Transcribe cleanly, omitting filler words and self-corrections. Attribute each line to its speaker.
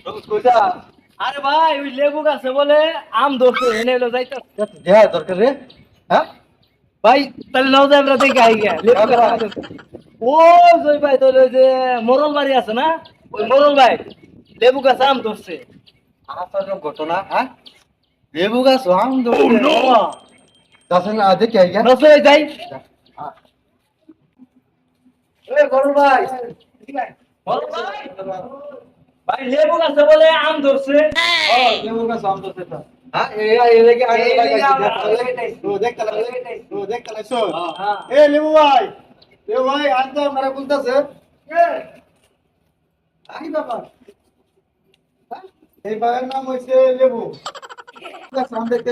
Speaker 1: কইতা
Speaker 2: আরে ভাই ওই লেবু গাছে বলে আম ধরছে এনে হলো যাইতা
Speaker 1: দেয়া দরকার রে হ্যাঁ
Speaker 2: ভাই তাহলে নাও যাই আমরা দেখে আই গিয়া লেবু গাছে আম ধরছে। ও জয় ভাই তোর ওই যে মোরল বাড়ি আছে না ওই মোরল ভাই লেবু গাছে আম ধরছে।
Speaker 1: আসার ঘটনা হ্যাঁ লেবু গাছ আম ধরছে দাসন দেখে আইয়া
Speaker 2: নসে যাই এ গরু ভাই গরু ভাই ভাই লেবু গাছে বলে আম ধরছে।
Speaker 1: লেবু গাছ আম ধরছে তো হ্যাঁ এই লেগে আগে দেখতে লাগছো
Speaker 2: হ্যাঁ
Speaker 1: এ লেবু ভাই আজ তো আমরা বলতাছে আই বাবা এই ভাইয়ের নাম হইছে লেবু গাছ আম দেখতে